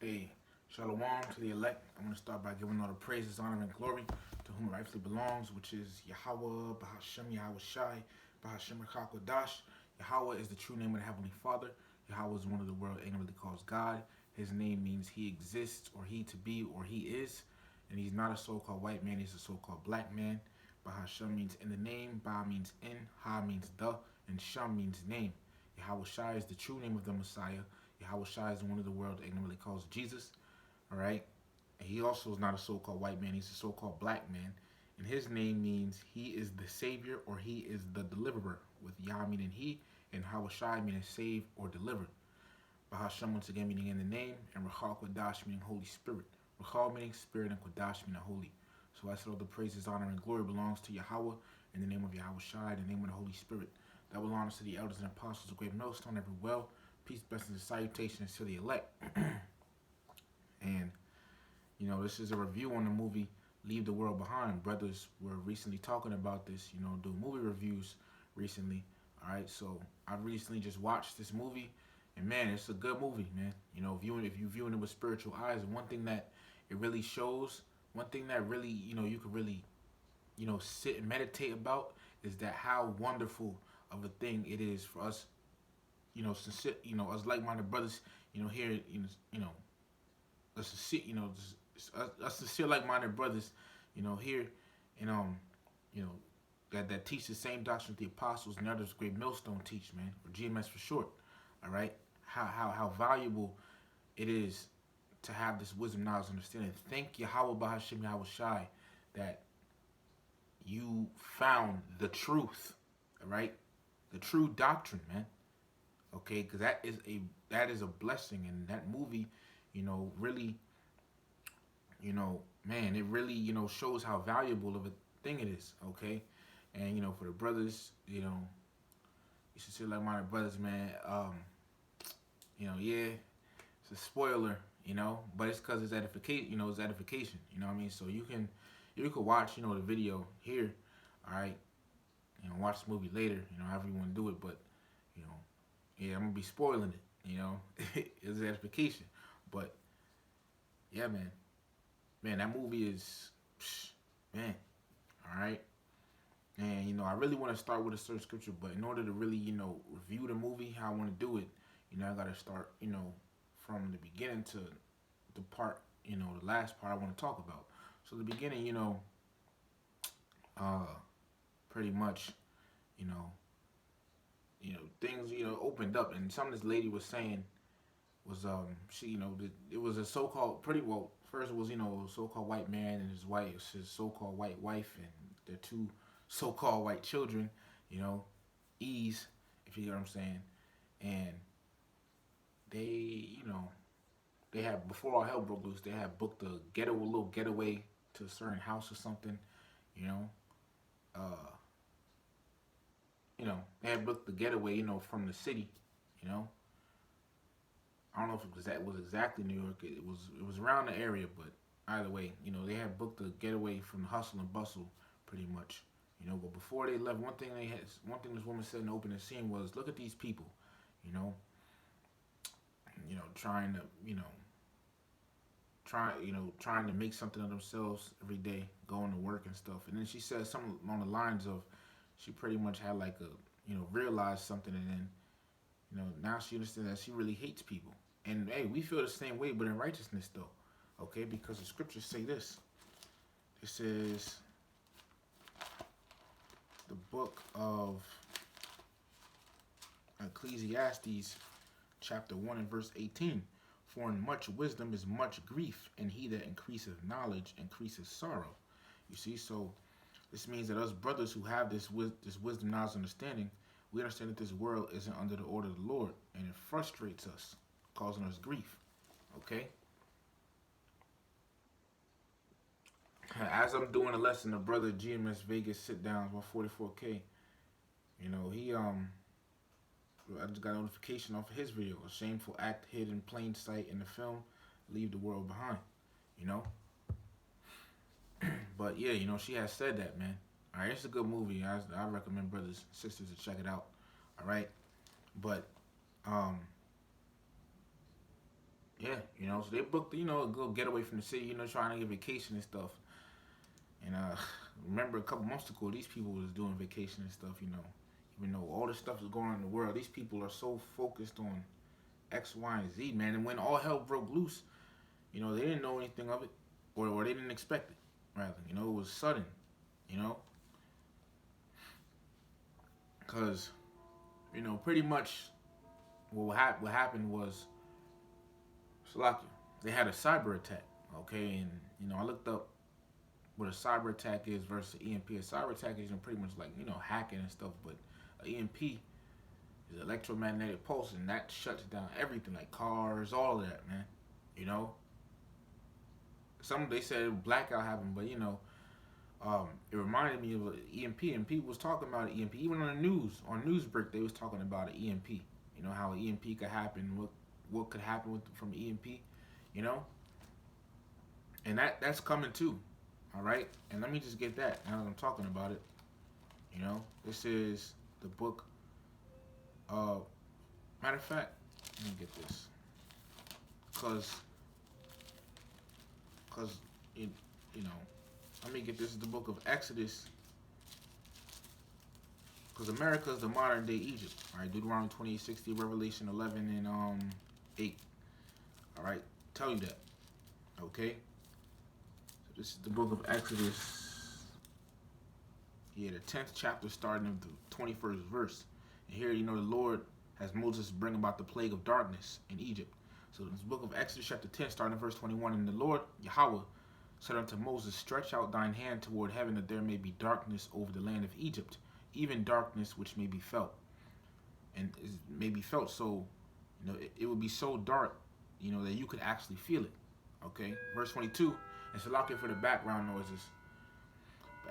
Hey, Shalom to the elect. I'm going to start by giving all the praises, honor, and glory to whom it rightfully belongs, which is Yahweh, Bahashem, Yahweh Shai, Bahashem Rakakwadash. Yahweh is the true name of the Heavenly Father. Yahweh is one of the world ignorantly calls God. His name means he exists, or he to be, or he is. And he's not a so-called white man, he's a so-called black man. Bahashem means in the name, Ba means in, Ha means the, and Sham means name. Yahweh Shai is the true name of the Messiah. Yahweh Shai is one of the world ignorantly calls Jesus. All right. And he also is not a so-called white man. He's a so-called black man. And his name means he is the savior or he is the deliverer. With Yah meaning he and Hawashai meaning save or deliver. Bahashem once again meaning in the name, and Rachal Kodash meaning Holy Spirit. Rachal meaning spirit and Kodash meaning holy. So I said all the praises, honor, and glory belongs to Yahweh in the name of Yahweh Shai, in the name of the Holy Spirit. Double honors to the elders and apostles of Great Millstone, every well. Peace, blessings, and salutations to the elect. And, you know, this is a review on the movie Leave the World Behind. Brothers were recently talking about this, you know, doing movie reviews recently. All right, so I recently just watched this movie, and man, it's a good movie, man. You know, if you're viewing it with spiritual eyes, and one thing that it really shows, one thing that really, you know, you could really, you know, sit and meditate about is that how wonderful of a thing it is for us, you know, sincere, you know, us like-minded brothers, you know, here, you know, us sincere, you know, us sincere like-minded brothers, you know, here, and you know, that teach the same doctrine the apostles and others Great Millstone teach, man, or GMS for short. All right, how valuable it is to have this wisdom, knowledge, understanding. Thank Yahweh Bahashem Yahweh Shai that you found the truth, all right, the true doctrine, man. Okay, because that is a blessing, and that movie, you know, really, you know, man, it really, you know, shows how valuable of a thing it is. Okay, and you know, for the brothers, you know, you should say like my brothers, man. You know, yeah, it's a spoiler, you know, but it's because it's edification. You know, it's edification. You know what I mean? So you could watch, you know, the video here, all right, you know, watch the movie later, you know, however you want to do it, but you know, yeah, I'm gonna be spoiling it. You know, it's edification. But yeah, man, that movie is, man, all right. And you know, I really want to start with a certain scripture, but in order to really, you know, review the movie how I want to do it, you know, I gotta start, you know, from the beginning to the part, you know, the last part I want to talk about. So the beginning, uh, pretty much, you know, things, you know, opened up, and something this lady was saying was she, you know, it was a so-called pretty well, first it was, you know, a so-called white man and his wife, his so-called white wife, and their two so-called white children, you know, ease, if you get what I'm saying. And they, you know, they had, before all hell broke loose, they had booked a little getaway to a certain house or something, you know. uh they had booked the getaway, you know, from the city, you know. I don't know if it was that was exactly New York. It was around the area, but either way, you know, they had booked a getaway from the hustle and bustle, pretty much. You know, but before they left, one thing this woman said in the opening scene was, "Look at these people, you know, trying to, trying to make something of themselves every day, going to work and stuff." And then she said something on the lines of, she pretty much had like a, realized something, and then, now she understands that she really hates people. And hey, we feel the same way, but in righteousness though, okay? Because the scriptures say this. It says, the book of Ecclesiastes, chapter 1 and verse 18. For in much wisdom is much grief, and he that increaseth knowledge increaseth sorrow. You see, so this means that us brothers who have this wisdom, knowledge, understanding, we understand that this world isn't under the order of the Lord, and it frustrates us, causing us grief. Okay? As I'm doing a lesson, the brother GMS Vegas sit down, 144K. You know, I just got a notification off of his video. A shameful act hid in plain sight in the film, Leave the World Behind. You know? But yeah, she has said that, man. Alright, it's a good movie. I recommend brothers and sisters to check it out. Alright? But, Yeah, you know, so they booked, you know, a good getaway from the city, you know, trying to get vacation and stuff. And remember a couple months ago, these people was doing vacation and stuff, you know. Even though all this stuff is going on in the world, these people are so focused on X, Y, and Z, man. And when all hell broke loose, you know, they didn't know anything of it, or they didn't expect it, rather. You know, it was sudden, you know, because, you know, pretty much what happened was, Salakia, they had a cyber attack, okay? And, you know, I looked up what a cyber attack is versus EMP. A cyber attack is, you know, pretty much like, you know, hacking and stuff, but a EMP is electromagnetic pulse, and that shuts down everything, like cars, all of that, man. You know, some they said blackout happened, but you know, it reminded me of an EMP, and people was talking about an EMP. Even on the news, on Newsbreak, they was talking about an EMP. You know how an EMP could happen, what could happen from EMP, you know, and that's coming too. All right, and let me just get that now that I'm talking about it. You know, this is the book. Matter of fact, let me get this, cause it, you know, let me get this. Is the book of Exodus, because America is the modern day Egypt. All right, Deuteronomy 28:60, Revelation 11 and 8. All right, tell you that. Okay, so this is the book of Exodus. Yeah, the 10th chapter, starting at the 21st verse. And here, you know, the Lord has Moses bring about the plague of darkness in Egypt. So in this book of Exodus chapter 10, starting at verse 21, and the Lord Yahweh said unto Moses, stretch out thine hand toward heaven, that there may be darkness over the land of Egypt, even darkness which may be felt. And may be felt, so, you know, it would be so dark, you know, that you could actually feel it. Okay? Verse 22, and Salakia for the background noises.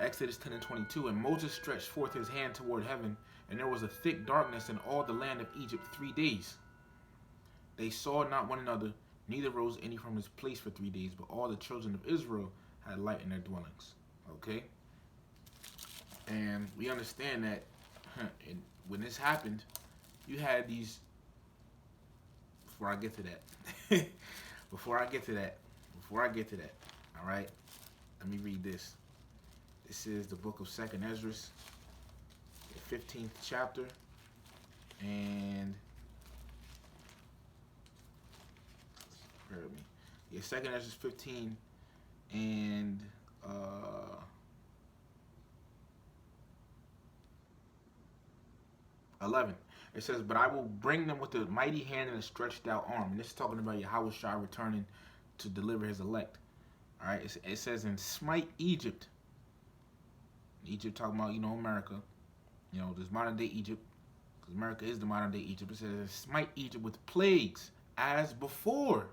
Exodus 10 and 22, and Moses stretched forth his hand toward heaven, and there was a thick darkness in all the land of Egypt 3 days. They saw not one another, neither rose any from his place for 3 days, but all the children of Israel had light in their dwellings. Okay? And we understand that and when this happened, you had these, before I get to that, before I get to that, all right? Let me read this. This is the book of 2nd Ezra, the 15th chapter, and bear with me. Yeah, 2nd Ezra 15 and 11. It says, but I will bring them with a mighty hand and a stretched out arm. And this is talking about Yahweh Shai returning to deliver his elect. All right, it says, and smite Egypt. Egypt talking about, you know, America. You know, this modern day Egypt, because America is the modern day Egypt. It says, smite Egypt with plagues as before.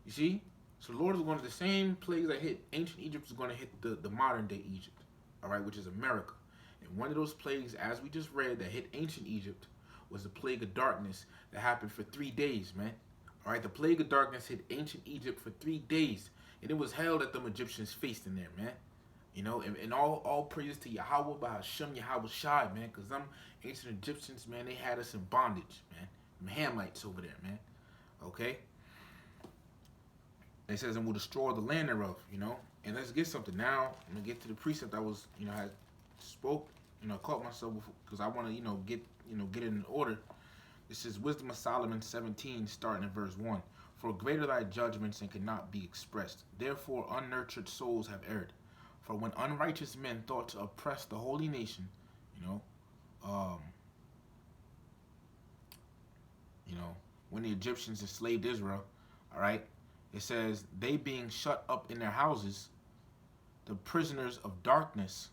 You see? So the Lord is going to, the same plagues that hit ancient Egypt is going to hit the modern day Egypt. All right, which is America. And one of those plagues, as we just read, that hit ancient Egypt was the plague of darkness that happened for 3 days, man. All right, the plague of darkness hit ancient Egypt for 3 days. And it was hell that them Egyptians faced in there, man. You know, and all praises to Yahweh, by Hashem Yahweh Shai, man. Because them ancient Egyptians, man, they had us in bondage, man. Them Hamites over there, man. Okay? It says, and will destroy the land thereof, you know. And let's get something now. I'm gonna get to the precept I was, you know, had spoke, you know, caught myself because I want to, you know, get it in order. This is Wisdom of Solomon 17, starting at verse 1. For greater thy judgments and cannot be expressed. Therefore unnurtured souls have erred. For when unrighteous men thought to oppress the holy nation, when the Egyptians enslaved Israel, all right, it says, they being shut up in their houses, the prisoners of darkness,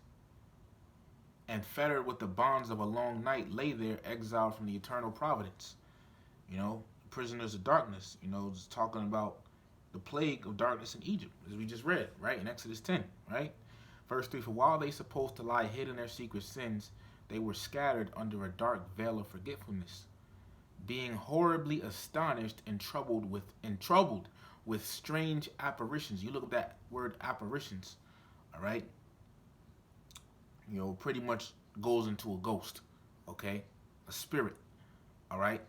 and fettered with the bonds of a long night, lay there exiled from the eternal providence. You know, prisoners of darkness, you know, just talking about the plague of darkness in Egypt, as we just read, right, in Exodus 10, right? Verse 3, for while they supposed to lie hid in their secret sins, they were scattered under a dark veil of forgetfulness, being horribly astonished and troubled with strange apparitions. You look at that word apparitions, all right? You know, pretty much goes into a ghost, okay? A spirit, all right?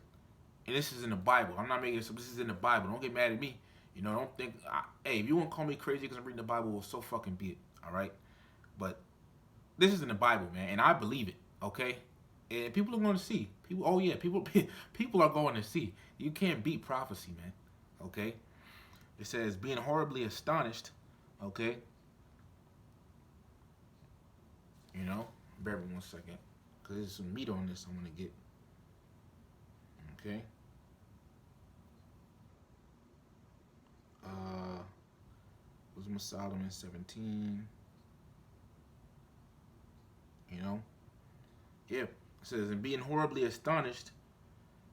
And this is in the Bible. I'm not making this up. This is in the Bible. Don't get mad at me. You know, don't think, hey, if you want to call me crazy because I'm reading the Bible, well, so fucking be it. All right? But this is in the Bible, man, and I believe it, okay? And people are going to see. People, oh yeah, people people are going to see. You can't beat prophecy, man, okay? It says, being horribly astonished, okay? You know, bear with me 1 second, because there's some meat on this I want to get, okay? Wisdom of Solomon 17, you know? Yeah, it says, and being horribly astonished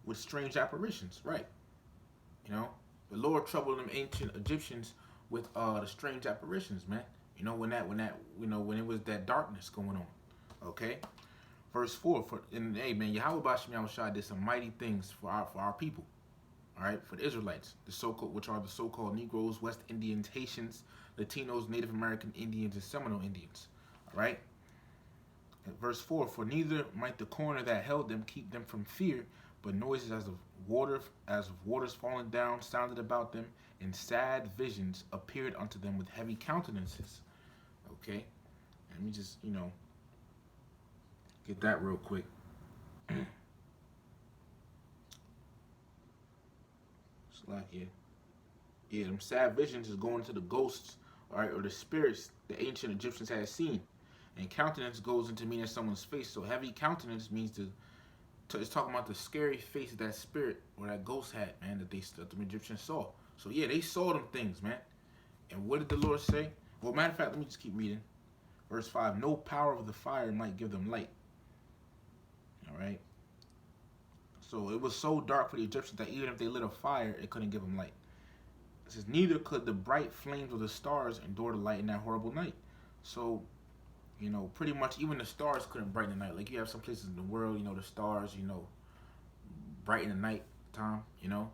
with strange apparitions, right? You know, the Lord troubled them ancient Egyptians with the strange apparitions, man. You know, when it was that darkness going on. Okay? Verse 4, hey man, Yahweh Bashim Yahushua did some mighty things for our people. All right, for the Israelites, which are the so-called Negroes, West Indians, Haitians, Latinos, Native American Indians, and Seminole Indians. All right. At verse 4, for neither might the corner that held them keep them from fear, but noises as of waters falling down sounded about them, and sad visions appeared unto them with heavy countenances. Okay, let me just, get that real quick. It's like, yeah, them sad visions is going to the ghosts, all right, or the spirits the ancient Egyptians had seen. And countenance goes into meaning someone's face. So heavy countenance means it's talking about the scary face of that spirit or that ghost had, man, that the Egyptians saw. So yeah, they saw them things, man. And what did the Lord say? Well, matter of fact, let me just keep reading. Verse 5, no power of the fire might give them light. All right. So it was so dark for the Egyptians that even if they lit a fire, it couldn't give them light. It says, neither could the bright flames of the stars endure the light in that horrible night. So, pretty much even the stars couldn't brighten the night. Like you have some places in the world, the stars, brighten the night time, you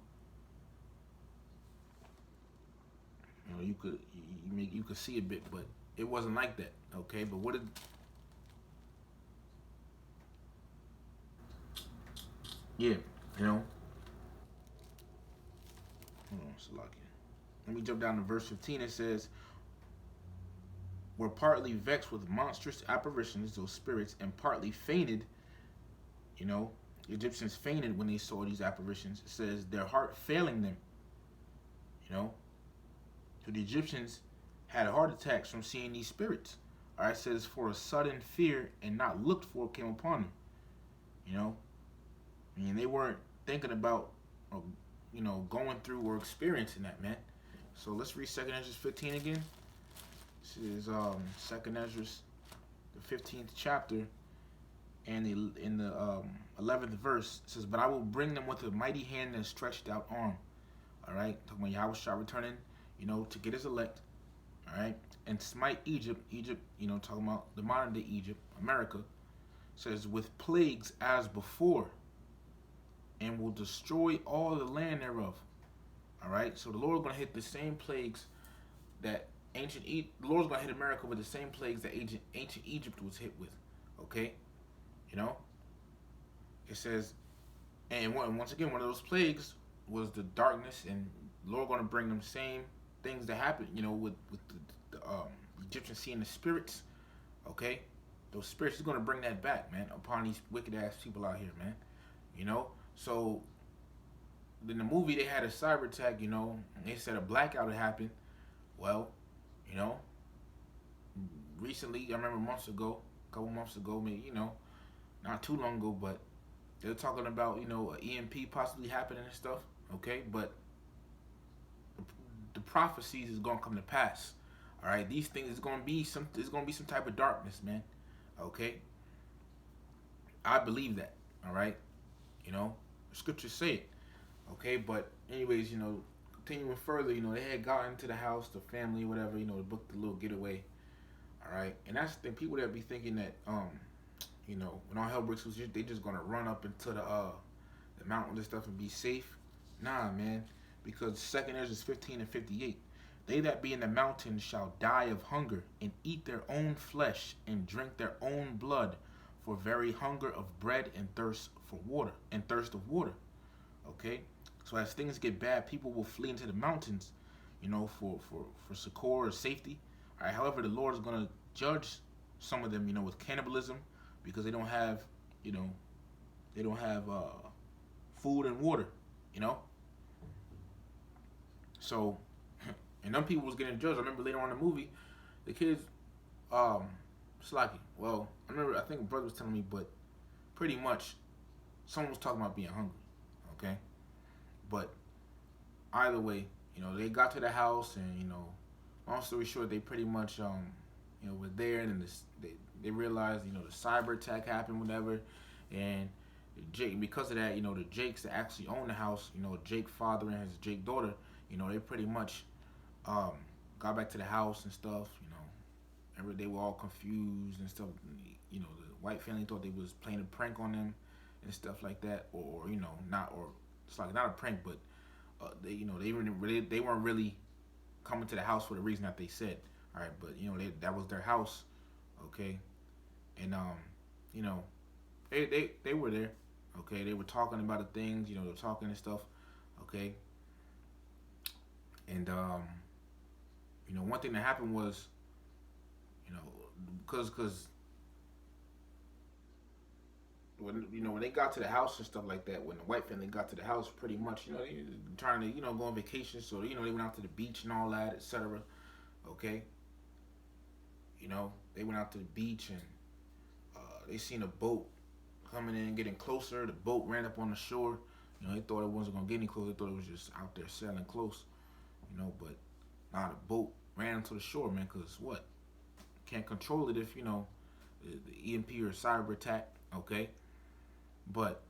could see a bit, but it wasn't like that. Okay, but what did hold on, Salakia. Let me jump down to verse 15. It says, were partly vexed with monstrous apparitions, those spirits, and partly fainted. The Egyptians fainted when they saw these apparitions. It says their heart failing them. So the Egyptians had heart attacks from seeing these spirits. All right, it says for a sudden fear and not looked for came upon them. They weren't thinking about, going through or experiencing that, man. So let's read 2nd Ezra 15 again. This is 2nd Ezra, the 15th chapter, and in the 11th verse. It says, but I will bring them with a mighty hand and stretched out arm. All right, talking about Yahweh shall returning, to get his elect. All right, and smite Egypt, talking about the modern day Egypt, America. Says with plagues as before, and will destroy all the land thereof. All right, so the Lord is going to hit the same plagues that the Lord's going to hit America with the same plagues that ancient Egypt was hit with. Okay, it says, and once again, one of those plagues was the darkness, and the Lord going to bring them same things that happened, with the Egyptians seeing the spirits. Okay, those spirits is going to bring that back, man, upon these wicked ass people out here, man. So in the movie they had a cyber attack, and they said a blackout had happened. Well, recently, I remember a couple months ago, maybe, not too long ago, but they were talking about, an EMP possibly happening and stuff. Okay, but the prophecies is gonna come to pass. All right, these things is gonna be some type of darkness, man. Okay, I believe that. All right, the scriptures say it. Okay, but anyways, continuing further, they had gotten into the house, the family, whatever, they booked the little getaway. All right, and that's the thing. People that be thinking that, when all hell breaks loose, they just gonna run up into the mountains and stuff and be safe. Nah, man, because 2nd Ezra 15 and 58, they that be in the mountains shall die of hunger and eat their own flesh and drink their own blood, for very hunger of bread and thirst of water. Okay, so as things get bad, people will flee into the mountains, for succor or safety. All right. However, the Lord is gonna judge some of them, with cannibalism, because you know, they don't have food and water. You know, so and them people was getting judged. I remember later on in the movie, the kids, um, Slacky. Well, I think brother was telling me, but pretty much someone was talking about being hungry. Okay, but either way, they got to the house, and long story short, they pretty much were there, and then they realized the cyber attack happened, whatever, and Jake, because of that, the Jakes that actually own the house, Jake father and his Jake daughter, they pretty much um, got back to the house and stuff. They were all confused and stuff. The white family thought they was playing a prank on them and stuff like that, or not, or it's like not a prank, but they weren't really coming to the house for the reason that they said. All right, but that was their house, okay, and you know, they were there, okay. They were talking about the things, they were talking and stuff, okay, and one thing that happened was, you know, because when they got to the house and stuff like that, when the white family got to the house, pretty much they trying to go on vacation, so they went out to the beach and all that, etc. Okay, they went out to the beach, and they seen a boat coming in, getting closer. The boat ran up on the shore. They thought it wasn't gonna get any closer. They thought it was just out there sailing close. But nah, the boat ran to the shore, man. Cause what? Can't control it if the EMP or cyber attack. Okay, but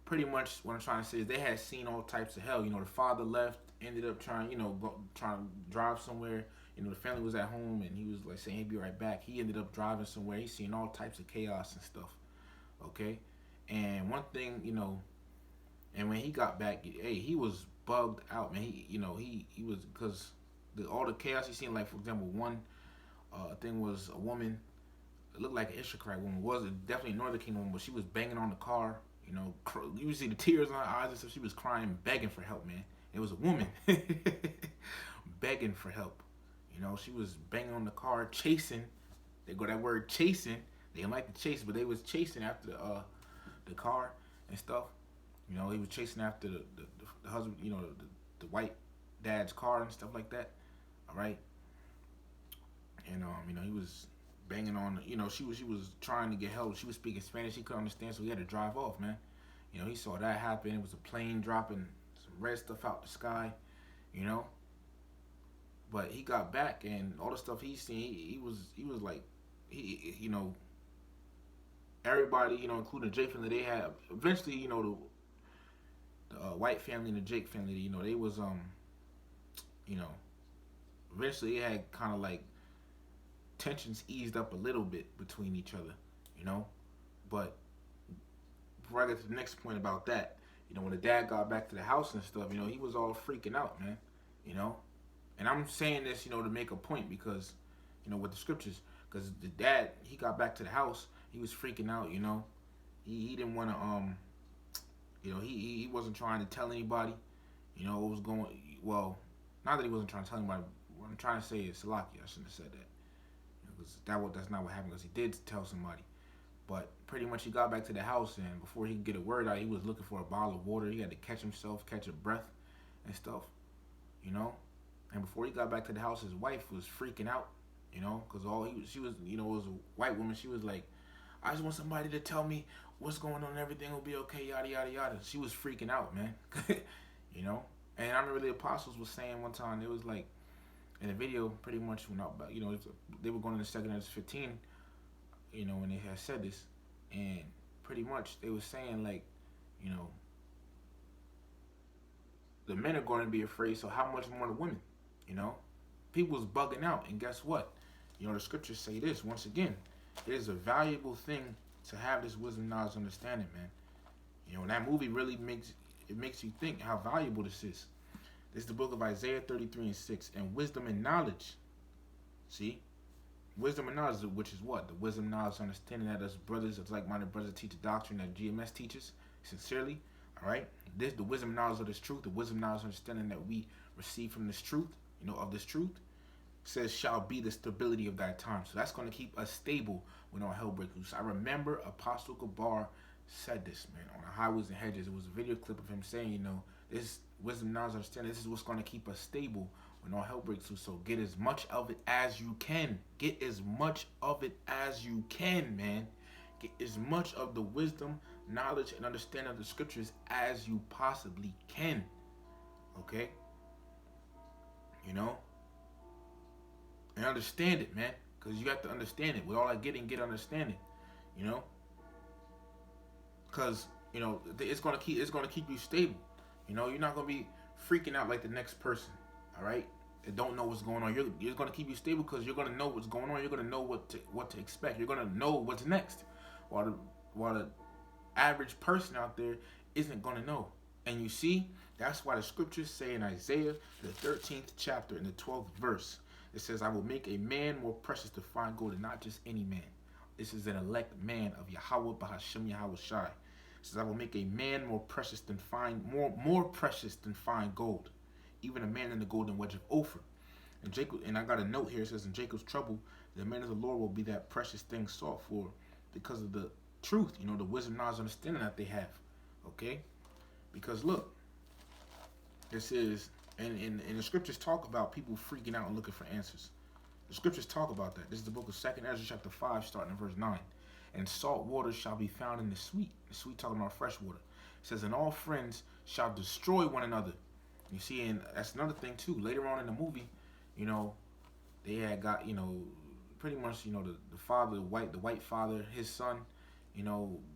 pretty much what I'm trying to say is they had seen all types of hell. The father left, ended up trying, trying to drive somewhere. The family was at home, and he was like saying he'd be right back. He ended up driving somewhere. He's seen all types of chaos and stuff. Okay, and one thing, and when he got back, hey, he was bugged out, man. He was, because all the chaos he seen. Like, for example, one thing was a woman. It looked like an Ishakite woman. Was it definitely a Northern Kingdom woman, but she was banging on the car. You see the tears in her eyes and stuff. She was crying, begging for help, man. It was a woman begging for help. She was banging on the car, chasing. They go that word chasing. They didn't like to chase, but they was chasing after the car and stuff. He was chasing after the husband. The white dad's car and stuff like that. All right, and he was banging on. She was trying to get help. She was speaking Spanish. He couldn't understand, so he had to drive off, man. He saw that happen. It was a plane dropping some red stuff out the sky. You know, but he got back, and all the stuff he seen, he was like, everybody, including Jake family, they had eventually, the white family and the Jake family, they was you know, eventually it had kind of like tensions eased up a little bit between each other, you know. But before I get to the next point about that, when the dad got back to the house and stuff, he was all freaking out, man, you know. And I'm saying this, to make a point because, with the scriptures, because the dad, he got back to the house, he was freaking out, He didn't want to, he wasn't trying to tell anybody, what was going. Well, not that he wasn't trying to tell anybody. What I'm trying to say is Salaki. I shouldn't have said that. Because that's not what happened. Because he did tell somebody. But pretty much he got back to the house, and before he could get a word out, he was looking for a bottle of water. He had to catch himself, catch a breath, and stuff, And before he got back to the house, his wife was freaking out, because she was, it was a white woman. She was like, I just want somebody to tell me what's going on. Everything will be okay. Yada yada yada. She was freaking out, man. And I remember the apostles was saying one time, it was like in a video, pretty much when they were going to the 2 Corinthians 15, when they had said this, and pretty much they were saying like, the men are going to be afraid, so how much more the women, People was bugging out, and guess what? The scriptures say this once again. It is a valuable thing to have this wisdom, knowledge, understanding, man. And that movie really makes you think how valuable this is. This is the book of Isaiah 33:6, and wisdom and knowledge. See, wisdom and knowledge, which is what? The wisdom, knowledge, understanding that us brothers, as like-minded brothers, teach the doctrine that GMS teaches sincerely. All right, this the wisdom, knowledge of this truth, the wisdom, knowledge, understanding that we receive from this truth, of this truth, says shall be the stability of that time. So that's going to keep us stable when all hell breaks loose. I remember Apostle Gabar said this, man, on the Highways and Hedges. It was a video clip of him saying, this wisdom, knowledge, understanding, this is what's going to keep us stable when all hell breaks loose. So get as much of it as you can. Get as much of it as you can, man. Get as much of the wisdom, knowledge, and understanding of the scriptures as you possibly can. Okay? And understand it, man. Because you have to understand it. With all that get understanding. Because, it's gonna keep you stable. You're not gonna be freaking out like the next person. All right? That don't know what's going on. You're gonna keep you stable because you're gonna know what's going on. You're gonna know what to expect. You're gonna know what's next. While the average person out there isn't gonna know. And you see, that's why the scriptures say in Isaiah, the 13th chapter, in the 12th verse, it says, I will make a man more precious to find gold, and not just any man. This is an elect man of Yahweh Bahashem Yahweh Shai. It says, I will make a man more precious than more precious than fine gold, even a man in the golden wedge of Ophir. And Jacob, and I got a note here, it says, in Jacob's trouble, the man of the Lord will be that precious thing sought for, because of the truth, the wisdom, knowledge, understanding that they have. Okay? Because look, this is, and the scriptures talk about people freaking out and looking for answers. The scriptures talk about that. This is the book of 2nd Ezra chapter 5, starting in verse 9. And salt water shall be found in the sweet. The sweet talking about fresh water. It says, and all friends shall destroy one another. You see, and that's another thing too. Later on in the movie, they had got, pretty much, the father, the white father, his son,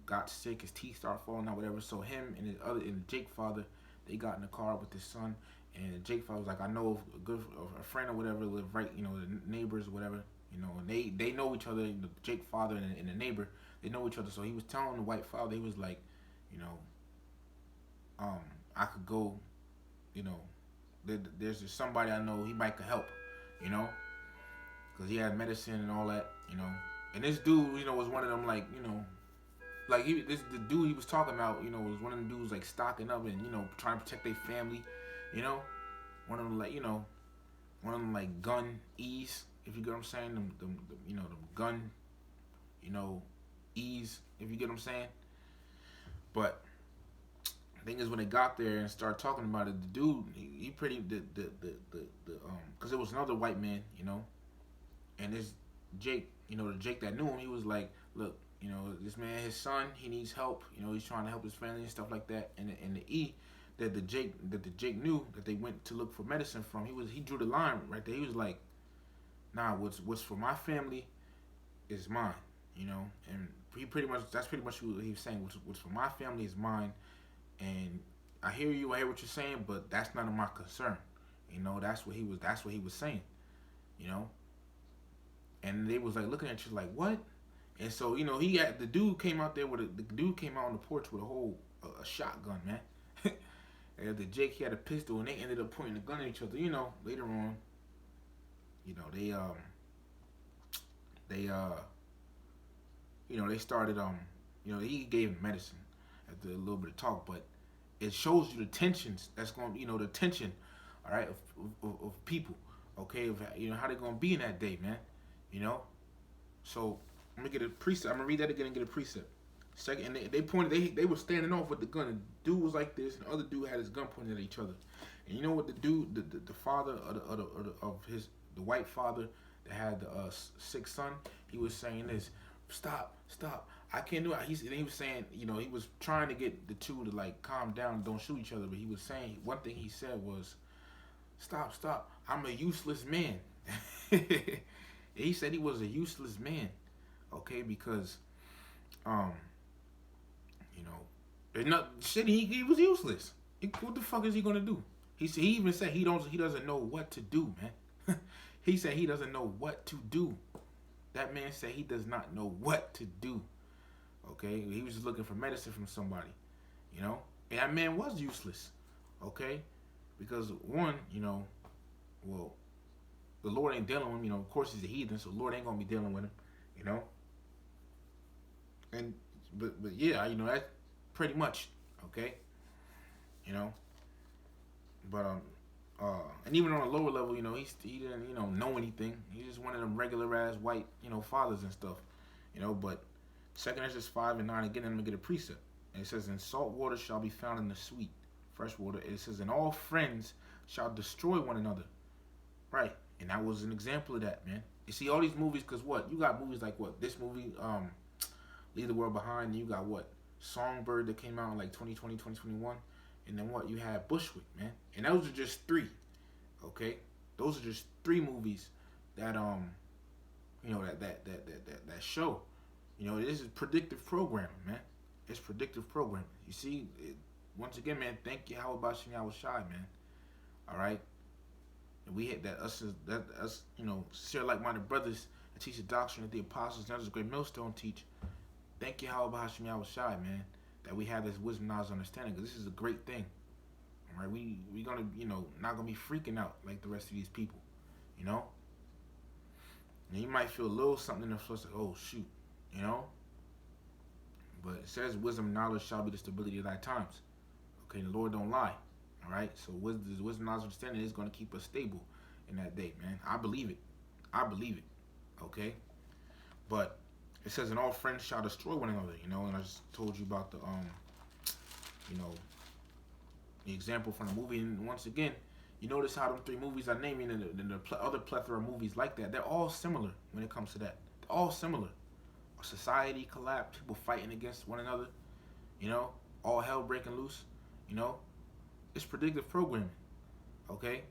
got sick, his teeth started falling out, whatever. So him and the Jake father, they got in the car with his son, and Jake father was like, I know a friend or whatever live right, the neighbors or whatever, and they know each other, the Jake father and the neighbor, they know each other. So he was telling the white father, he was like, I could go, there's just somebody I know, he might could help, because he had medicine and all that, and this dude, was one of them, like, the dude he was talking about, was one of them dudes like stocking up and, trying to protect their family, one of them like gun ease, if you get what I'm saying, them gun, ease, if you get what I'm saying. But the thing is, when they got there and started talking about it, the dude, he pretty, because it was another white man, and this Jake, the Jake that knew him, he was like, look, this man, his son, he needs help. He's trying to help his family and stuff like that. And the E that the Jake knew that they went to look for medicine from, he drew the line right there. He was like, nah, what's for my family is mine, And that's pretty much what he was saying. What's for my family is mine. And I hear you, I hear what you're saying, but that's none of my concern. That's what he was saying. And they was like looking at you like, what? And so, the dude came out there the dude came out on the porch with a whole a shotgun, man. And the Jake, he had a pistol, and they ended up pointing the gun at each other. Later on, they started, he gave him medicine after a little bit of talk, but it shows you the tensions that's going, the tension, all right, of people, okay, of, how they're going to be in that day, man, So I'm gonna get a precept. I'm gonna read that again and get a precept. Second, and they pointed. They were standing off with the gun. And dude was like this, and the other dude had his gun pointed at each other. And you know what the dude, the father of the white father that had the sick son, he was saying this: stop, I can't do it. He was saying, he was trying to get the two to like calm down, and don't shoot each other. But he was saying one thing he said was, stop, I'm a useless man. He said he was a useless man. Okay, because, there's not shit. He was useless. What the fuck is he gonna do? He even said he doesn't know what to do, man. He said he doesn't know what to do. That man said he does not know what to do. Okay, he was just looking for medicine from somebody, and that man was useless. Okay, because one, well, the Lord ain't dealing with him. Of course he's a heathen, so the Lord ain't gonna be dealing with him. And but yeah, that's pretty much, okay. you know. But and even on a lower level, he didn't know anything. He just one of them regular ass white fathers and stuff, But Second Ezra 5:9 again, I'm gonna get a precept. And it says, "And salt water shall be found in the sweet, fresh water." It says, "And all friends shall destroy one another." Right, and that was an example of that, man. You see all these movies, cause what you got movies like what this movie, Leave the World Behind. And you got what Songbird that came out in like 2020, 2021. And then what you had Bushwick, man. And those are just three. Okay, those are just three movies that that show. This is predictive programming, man. It's predictive programming. You see, once again, man. Thank you, how about Yahweh Shai, man. All right, and we hit that us, share like-minded brothers that teach the doctrine that the apostles and others great millstone teach. Thank you, how about Yahweh Shai, man. That we have this wisdom, knowledge, understanding. Because this is a great thing. All right, we gonna not gonna be freaking out like the rest of these people, And you might feel a little something in the flesh, like, oh shoot, But it says wisdom, knowledge shall be the stability of thy times. Okay, the Lord don't lie. All right, so wisdom, knowledge, understanding is gonna keep us stable in that day, man. I believe it. I believe it. Okay, but it says, "And all friends shall destroy one another." And I just told you about the the example from the movie. And once again, you notice how them three movies I named, and the other plethora of movies like that, they're all similar when it comes to that. They're all similar. A society collapse, people fighting against one another, all hell breaking loose, It's predictive programming, okay?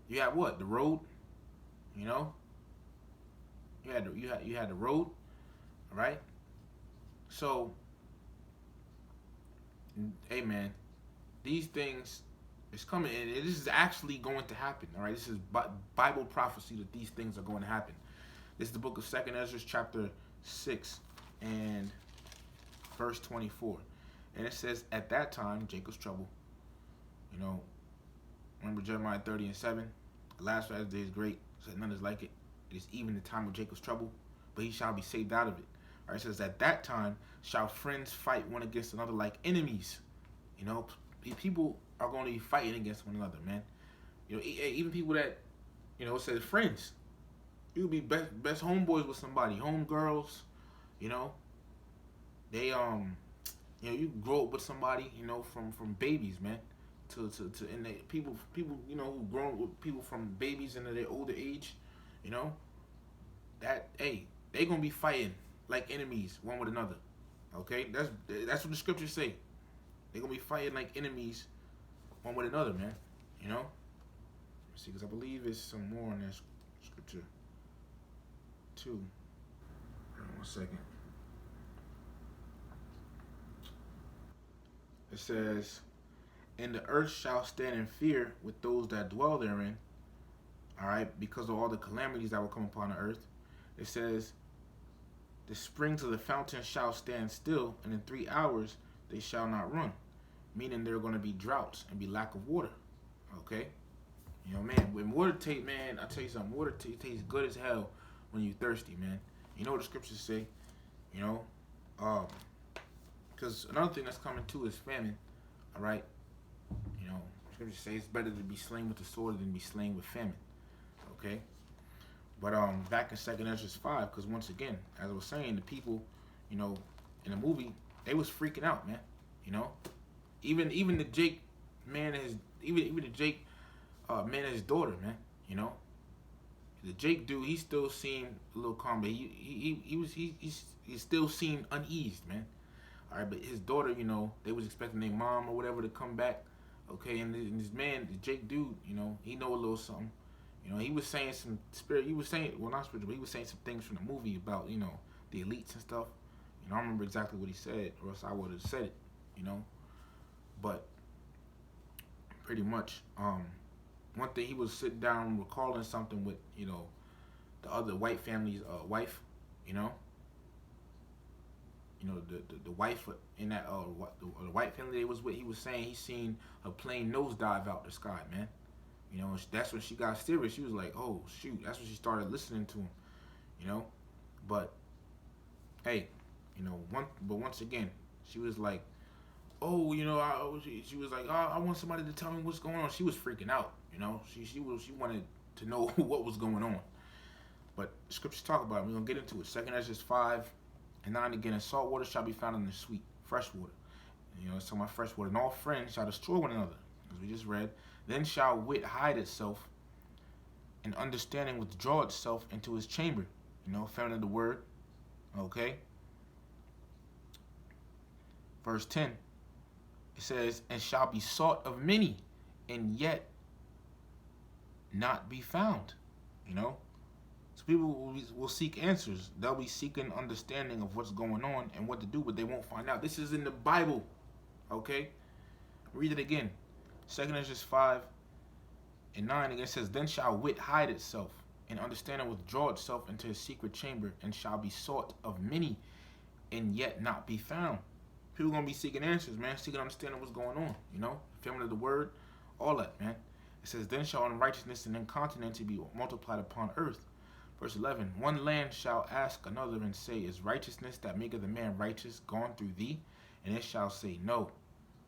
You had what? The Road, You had the Road, all right? So, hey man, these things is coming, and this is actually going to happen. All right, this is Bible prophecy that these things are going to happen. This is the book of Second Ezra, chapter 6 and verse 24, and it says, "At that time, Jacob's trouble." Remember Jeremiah 30:7. "The last of day is great, so none is like it. It is even the time of Jacob's trouble, but he shall be saved out of it." All right, it says, "At that time shall friends fight one against another like enemies." People are going to be fighting against one another, man. Even people that, it says friends. You will be best homeboys with somebody, homegirls. They you grow up with somebody, from babies, man, to and they, people who grown with people from babies into their older age, that they gonna be fighting like enemies one with another. Okay, that's what the scriptures say. They're gonna be fighting like enemies one with another, man. Let's see, because I believe there's some more in that scripture too. Hold on 1 second. It says, "And the earth shall stand in fear with those that dwell therein." All right, because of all the calamities that will come upon the earth. It says, "The springs of the fountain shall stand still, and in 3 hours they shall not run." Meaning there are going to be droughts and be lack of water. Okay? Man, when water tastes, man, I tell you something, water tastes good as hell when you're thirsty, man. You know what the scriptures say? Because another thing that's coming too is famine. All right? Scriptures say it's better to be slain with the sword than be slain with famine. Okay? But back in 2 Ezra 5, because once again, as I was saying, the people, in the movie, they was freaking out, man. Even the Jake man is even the Jake man and his daughter, man. The Jake dude, he still seemed a little calm, but he still seemed uneased, man. All right, but his daughter, they was expecting their mom or whatever to come back. Okay, and this man, the Jake dude, he know a little something. He was saying some spirit. He was saying, well, not spiritual, but he was saying some things from the movie about, the elites and stuff. I don't remember exactly what he said, or else I would have said it. But pretty much, one thing, he was sitting down recalling something with, the other white family's wife. The wife in that the white family they was with. He was saying he seen a plane nosedive out the sky, man. That's when she got serious. She was like, "Oh shoot!" That's when she started listening to him. But hey, but once again, she was like, oh, she was like, oh, I want somebody to tell me what's going on. She was freaking out. She wanted to know what was going on. But scriptures talk about it. We're gonna get into it. 2 Ezra 5:9 again. And salt water shall be found in the sweet, fresh water. It's talking about fresh water. And all friends shall destroy one another, as we just read. Then shall wit hide itself, and understanding withdraw itself into his chamber. Famine of the word. Okay. Verse 10. It says, and shall be sought of many, and yet not be found. So people will seek answers. They'll be seeking understanding of what's going on and what to do, but they won't find out. This is in the Bible. Okay? Read it again. 2 Ezra 5:9 again says, then shall wit hide itself, and understanding withdraw itself into his secret chamber, and shall be sought of many, and yet not be found. People gonna be seeking answers, man, seeking understanding what's going on. Famine of the word, all that, man. It says, then shall unrighteousness and incontinency be multiplied upon earth. Verse 11, one land shall ask another and say, is righteousness that maketh a man righteous gone through thee? And it shall say, no.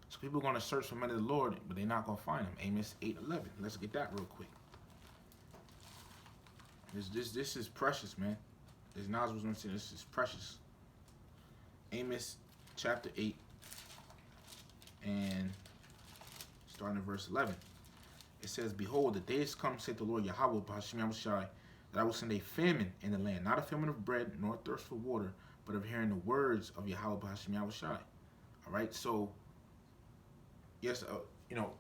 So people are going to search for men of the Lord, but they're not going to find them. Amos 8:11. Let's get that real quick. This is precious, man. As Nas was going to say, this is precious. Amos chapter 8, and starting at verse 11. It says, behold, the days come, saith the Lord Yahweh, B'Hashem Yahushai, that I will send a famine in the land, not a famine of bread, nor thirst for water, but of hearing the words of Yahweh B'Hashem Yahushai. All right, so yes,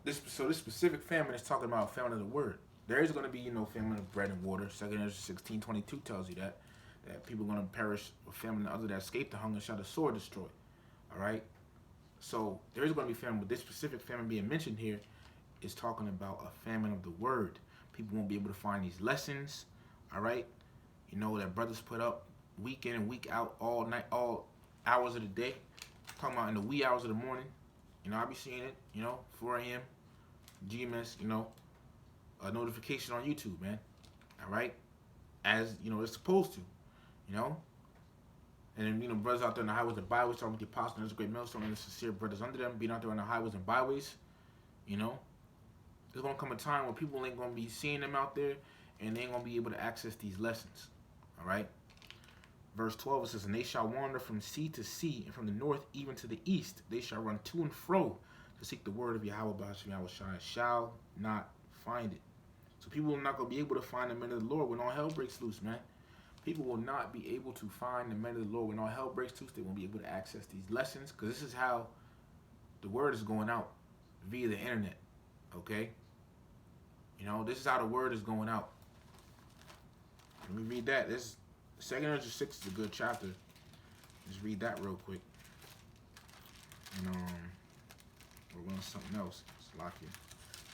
this specific famine is talking about famine of the word. There is going to be, famine of bread and water. 2 Ezra 16:22 tells you that people are going to perish with famine, and others that escape the hunger shall the sword destroy. All right, so there is going to be famine, but this specific famine being mentioned here is talking about a famine of the word. People won't be able to find these lessons. All right, that brothers put up week in and week out, all night, all hours of the day. Talking about in the wee hours of the morning. I be seeing it. 4 a.m. GMS. A notification on YouTube, man. All right, as it's supposed to. And then brothers out there on the highways and byways talking with the apostle. There's a great millstone and the sincere brothers under them, being out there on the highways and byways. There's gonna come a time where people ain't gonna be seeing them out there, and they ain't gonna be able to access these lessons. All right. Verse 12, it says, and they shall wander from sea to sea, and from the north even to the east. They shall run to and fro to seek the word of Yahweh B'Hashem Yahushai, shall not find it. So people are not going to be able to find the men of the Lord when all hell breaks loose, man. People will not be able to find the men of the Lord when all hell breaks loose. They won't be able to access these lessons, because this is how the word is going out, via the internet. Okay? This is how the word is going out. Let me read that. This 2 Ezra 6 is a good chapter. Just read that real quick. And we're going to something else. It's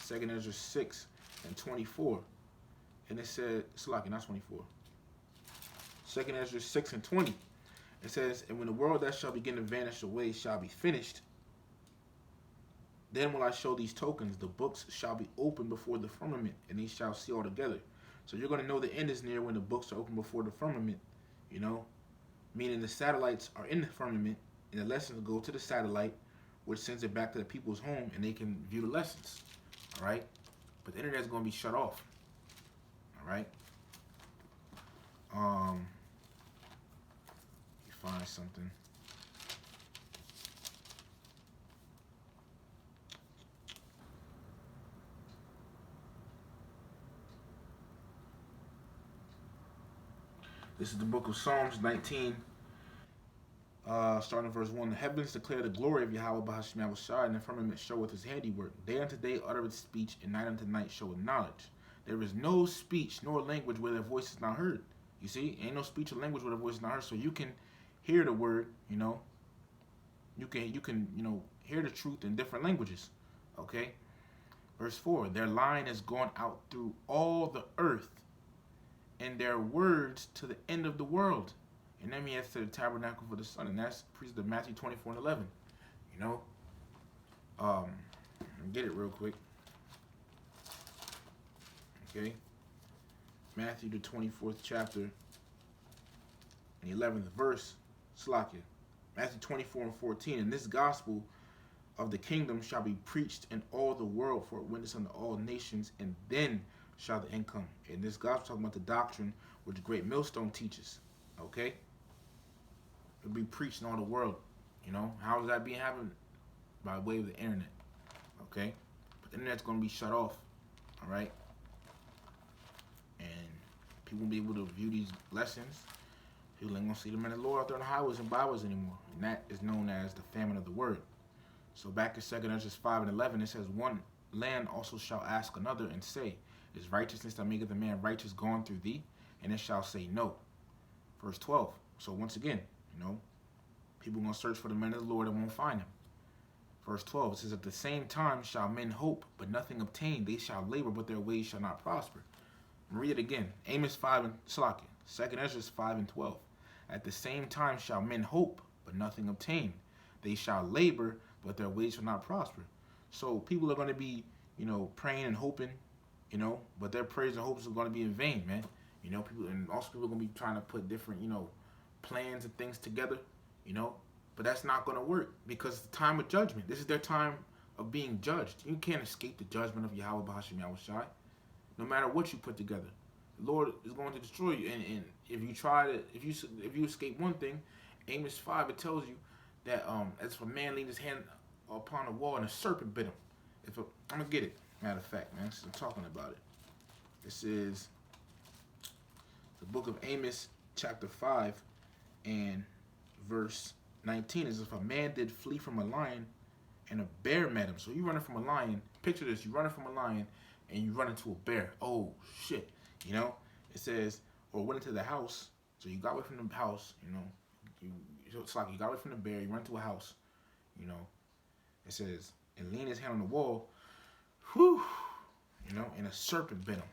2 Ezra 6:24. And it said, not 24. 2 Ezra 6:20. It says, and when the world that shall begin to vanish away shall be finished, then will I show these tokens. The books shall be opened before the firmament, and they shall see all together. So you're going to know the end is near when the books are open before the firmament, meaning the satellites are in the firmament, and the lessons go to the satellite, which sends it back to the people's home, and they can view the lessons. All right? But the internet is going to be shut off. All right? You find something. This is the book of Psalms 19, starting at verse 1. The heavens declare the glory of Yahweh B'Hashem Yahushai, and the firmament showeth his handiwork. Day unto day uttereth speech, and night unto night showeth knowledge. There is no speech nor language where their voice is not heard. You see, ain't no speech or language where their voice is not heard. So you can hear the word, You can hear the truth in different languages. Okay? Verse 4. Their line has gone out through all the earth, and their words to the end of the world. And then he has to the tabernacle for the sun, and that's priest of Matthew 24:11. Get it real quick. Okay, Matthew the 24th chapter, and the 11th verse. Slakia. Matthew 24:14. And this gospel of the kingdom shall be preached in all the world for a witness unto all nations, and then shall the end come. And this God's talking about the doctrine which Great Millstone teaches. Okay? It'll be preached in all the world. You know, how is that being happened? By way of the internet. Okay? But the internet's going to be shut off. All right? And people won't be able to view these lessons. People ain't going to see the men of the Lord out there on the highways and byways anymore. And that is known as the famine of the word. So back in 2 Ezra 5 and 11, it says, one land also shall ask another and say, is righteousness that maketh a man righteous gone through thee? And it shall say no. Verse 12. So once again, you know, people are going to search for the men of the Lord and won't find him. Verse 12, it says, at the same time shall men hope, but nothing obtain. They shall labor, but their ways shall not prosper. Read it again. Amos 5 and Salakia. 2 Ezra 5 and 12. At the same time shall men hope, but nothing obtain. They shall labor, but their ways shall not prosper. So people are going to be, you know, praying and hoping, you know, but their prayers and hopes are going to be in vain, man. You know, people, and also people are going to be trying to put different, you know, plans and things together, you know, but that's not going to work because it's the time of judgment. This is their time of being judged. You can't escape the judgment of Yahweh Bahasham Yahushai, no matter what you put together. The Lord is going to destroy you, and if you try to, if you escape one thing, Amos 5, it tells you that as if a man leaned his hand upon a wall and a serpent bit him. I'm gonna get it. Matter of fact, man, since I'm talking about it, this is the book of Amos, chapter 5, and verse 19. Is if a man did flee from a lion, and a bear met him. So you running from a lion. Picture this: you running from a lion, and you run into a bear. Oh shit! You know, it says, or went into the house. So you got away from the house. You know, it's like you got away from the bear. You run to a house. You know, it says, and leaned his hand on the wall. Whew, you know, and a serpent bit him.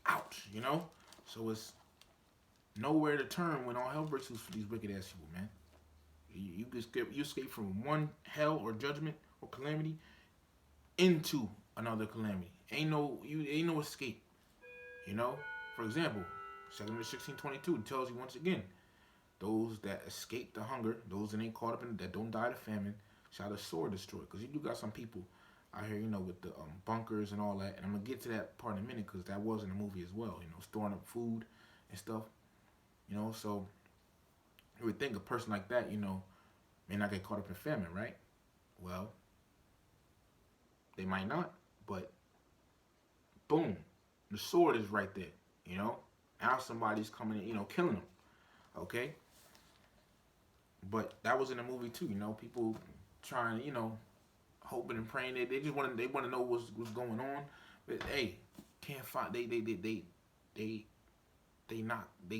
Ouch, you know? So it's nowhere to turn when all hell breaks loose for these wicked ass people, man. You escape from one hell or judgment or calamity into another calamity. Ain't no escape. You know? For example, 2 Corinthians 16:22 tells you once again, those that escape the hunger, those that ain't caught up in, that don't die of famine, shall the sword destroy. Because you do got some people out here, you know, with the bunkers and all that. And I'm going to get to that part in a minute because that was in the movie as well, you know, storing up food and stuff. You know, so you would think a person like that, you know, may not get caught up in famine, right? Well, they might not, but boom, the sword is right there, you know. Now somebody's coming in, you know, killing them, okay? But that was in the movie too, you know, people trying, you know, hoping and praying. They just want to know what's going on. But hey, can't find they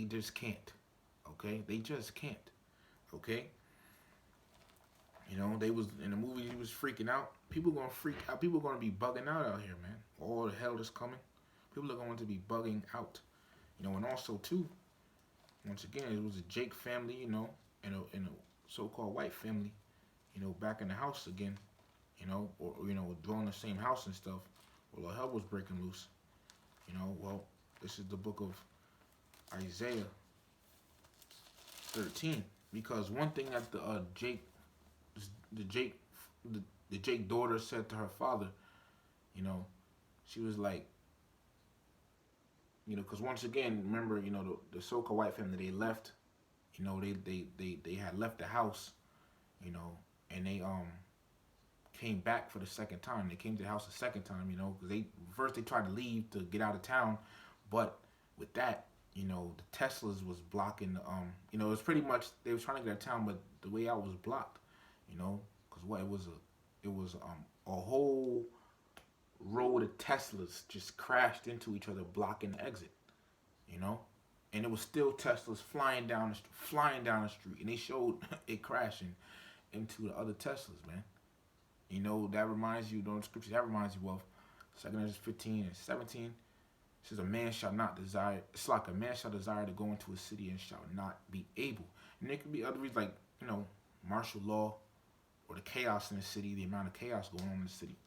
just can't. Okay? They just can't. Okay? You know, they was in the movie, he was freaking out. People gonna freak out. People gonna be bugging out here, man. All the hell that's coming. People are going to be bugging out. You know, and also too, once again, it was a Jake family, you know, and a so-called white family, you know, back in the house again, you know, or you know, dwelling the same house and stuff. Well, the hell was breaking loose. You know, well, this is the book of Isaiah 13, because one thing that the Jake daughter said to her father, you know, she was like, you know, because once again, remember, you know, the so-called white family, they left, you know, they had left the house, you know, and they came back for the second time. They came to the house the second time, you know, because first they tried to leave to get out of town, but with that, you know, the Teslas was blocking the, you know, it was pretty much, they were trying to get out of town, but the way out was blocked, you know, because what, it was a whole row of Teslas just crashed into each other, blocking the exit, you know, and it was still Teslas flying down the street, and they showed it crashing into the other Teslas, man. You know, that reminds you, those scriptures, that reminds you of 2 Corinthians 15 and 17. It says, a man shall not desire, it's like a man shall desire to go into a city and shall not be able. And there could be other reasons, like, you know, martial law, or the chaos in the city, the amount of chaos going on in the city,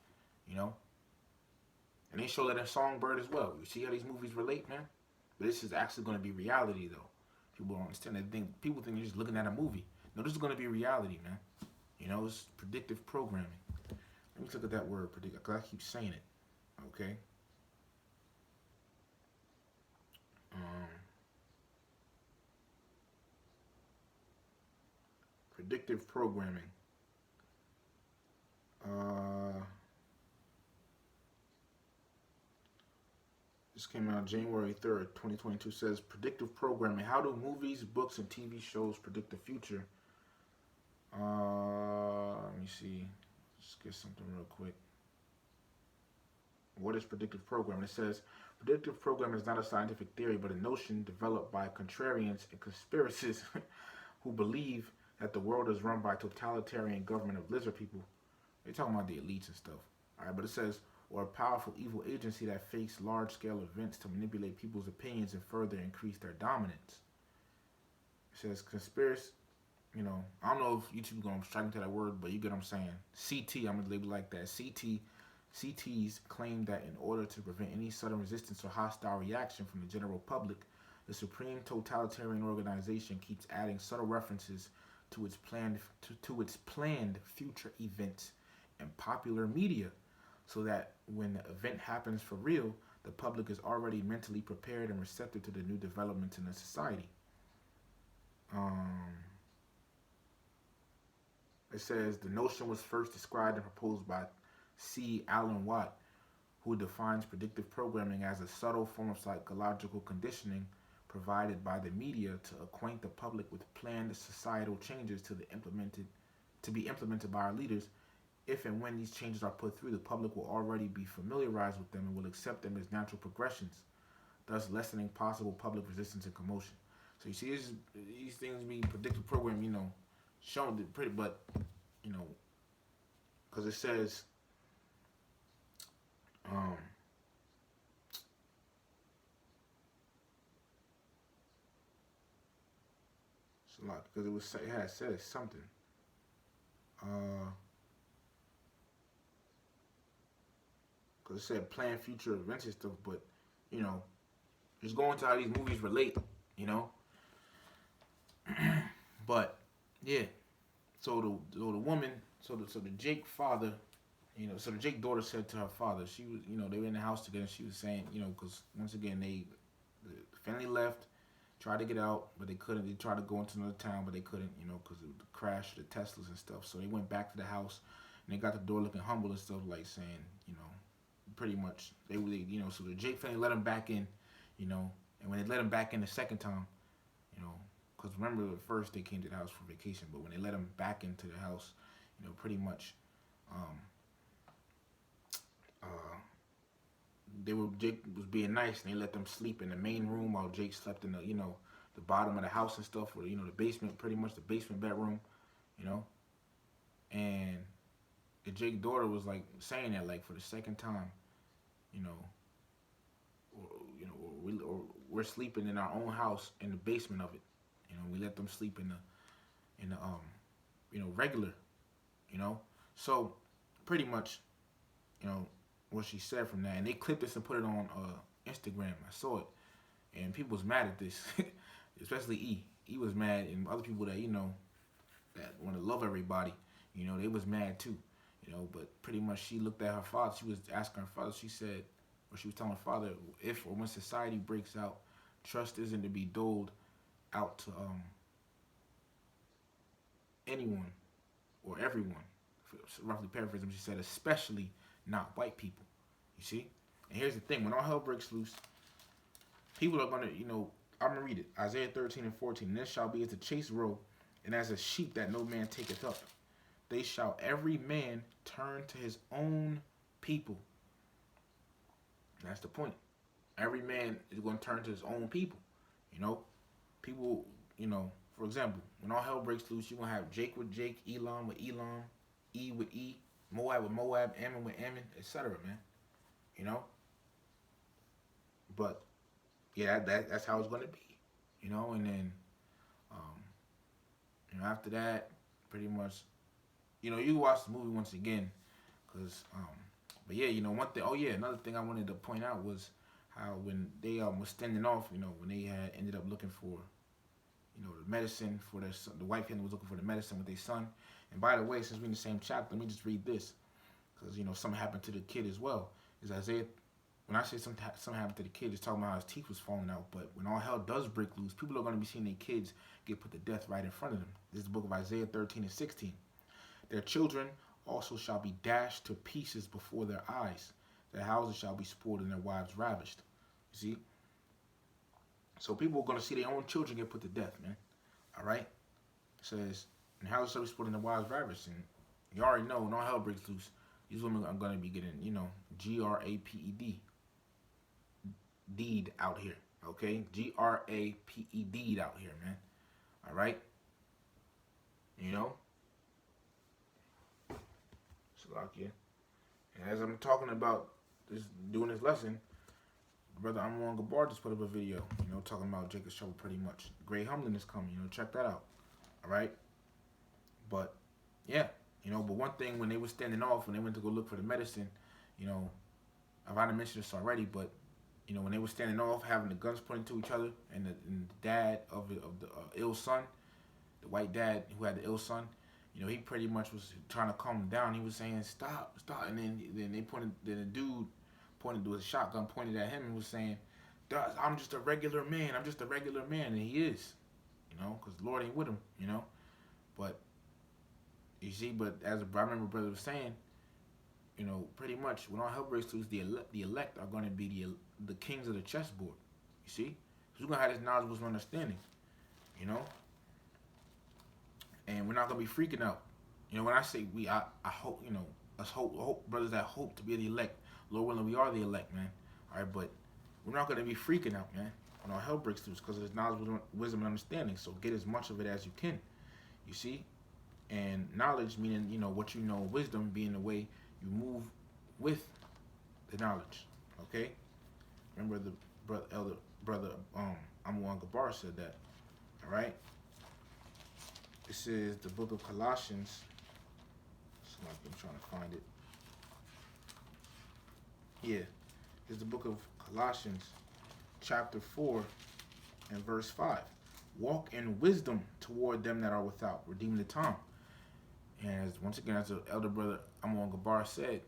you know. And they show that in Songbird as well. You see how these movies relate, man? But this is actually going to be reality, though. People don't understand. People think they're just looking at a movie. No, this is going to be reality, man. You know, it's predictive programming. Let me look at that word predict because I keep saying it. Okay. Um, predictive programming. Uh, this came out January 3rd, 2022. Says predictive programming. How do movies, books, and TV shows predict the future? Let me see. Let's get something real quick. What is predictive programming? It says predictive programming is not a scientific theory, but a notion developed by contrarians and conspiracists who believe that the world is run by totalitarian government of lizard people. They're talking about the elites and stuff. All right, but it says, or a powerful evil agency that fakes large-scale events to manipulate people's opinions and further increase their dominance. It says conspiracy. I don't know if YouTube going to strike into that word, but you get what I'm saying. CT, I'm gonna label it like that. CTs claim that in order to prevent any sudden resistance or hostile reaction from the general public, the supreme totalitarian organization keeps adding subtle references to its planned future events and popular media, so that when the event happens for real, the public is already mentally prepared and receptive to the new developments in the society. Um, it says the notion was first described and proposed by C. Alan Watt, who defines predictive programming as a subtle form of psychological conditioning provided by the media to acquaint the public with planned societal changes to be implemented by our leaders. If and when these changes are put through, the public will already be familiarized with them and will accept them as natural progressions, thus lessening possible public resistance and commotion. So you see, these things being predictive program, shown pretty, but you know, because it says, um, it's a lot because it had said something. Uh, because it said plan future events and stuff, but you know, just going to how these movies relate, you know. But yeah, so the woman, so the Jake father, so the Jake daughter said to her father, she was, they were in the house together. She was saying, because once again the family left, tried to get out, but they couldn't. They tried to go into another town, but they couldn't, because of the crash, the Teslas and stuff. So they went back to the house, and they got the door looking humble and stuff, like saying, pretty much they really, so the Jake family let him back in, and when they let him back in the second time, you know, because remember at first they came to the house for vacation, but when they let him back into the house, pretty much, um, uh, Jake was being nice, and they let them sleep in the main room while Jake slept in the bottom of the house and stuff, or the basement, pretty much the basement bedroom, you know, and the Jake daughter was like saying that like for the second time, you know, or we're sleeping in our own house in the basement of it, we let them sleep in the regular, so pretty much, you know what she said from that, and they clipped this and put it on Instagram. I saw it, and people was mad at this, especially E was mad, and other people that that want to love everybody, they was mad too, but pretty much she looked at her father. She was asking her father. She said, or she was telling her father, if or when society breaks out, trust isn't to be doled out to anyone or everyone. Roughly paraphrasing, she said, especially not white people. You see? And here's the thing: when all hell breaks loose, people are gonna, I'm gonna read it. Isaiah 13:14. This shall be as a chase row, and as a sheep that no man taketh up. They shall every man turn to his own people. And that's the point. Every man is going to turn to his own people. People, for example, when all hell breaks loose, you're going to have Jake with Jake, Elam with Elam, E with E, Moab with Moab, Ammon with Ammon, etc., man. You know? But, yeah, that's how it's going to be. And then, after that, pretty much, you watch the movie once again, because, but yeah, one thing, oh yeah, another thing I wanted to point out was how when they was standing off, when they had ended up looking for, the medicine for the white family was looking for the medicine with their son. And by the way, since we're in the same chapter, let me just read this. because something happened to the kid as well. Is Isaiah, when I say something happened to the kid, it's talking about how his teeth was falling out. But when all hell does break loose, people are going to be seeing their kids get put to death right in front of them. This is the book of Isaiah 13 and 16. Their children also shall be dashed to pieces before their eyes. Their houses shall be spoiled and their wives ravished. You see? So people are going to see their own children get put to death, man. All right? It says, and houses shall be spoiled and their wives ravished. And you already know, when all hell breaks loose, these women are going to be getting, G-R-A-P-E-D. Deed out here. Okay? G-R-A-P-E-D out here, man. All right? Salakia. And as I'm talking about doing this lesson, Brother Amon Gabar just put up a video, talking about Jacob's trouble pretty much. Great humbling is coming, check that out. All right? But, yeah, but one thing, when they were standing off, when they went to go look for the medicine, I've already mentioned this already, but, when they were standing off, having the guns pointed to each other, and the dad of the ill son, the white dad who had the ill son, he pretty much was trying to calm him down. He was saying, stop. And then the dude pointed to a shotgun, pointed at him, and was saying, I'm just a regular man. And he is, because the Lord ain't with him, But, you see, as I remember brother was saying, pretty much when all hell breaks loose, the elect are going to be the kings of the chessboard. You see? Because we're going to have this knowledge, wisdom, understanding, And we're not going to be freaking out. When I say I hope, us hope, brothers that hope to be the elect, Lord willing, we are the elect, man. All right, but we're not going to be freaking out, man, when all hell breaks loose, because of this knowledge, wisdom, and understanding. So get as much of it as you can, you see? And knowledge, meaning, what you know, wisdom being the way you move with the knowledge, okay? Remember the brother Amon Gabar said that, all right? This is the book of Colossians. I'm trying to find it. Yeah, it's the book of Colossians, chapter 4 and verse 5. Walk in wisdom toward them that are without, redeem the time. And once again, as the elder brother Amon Gabar said,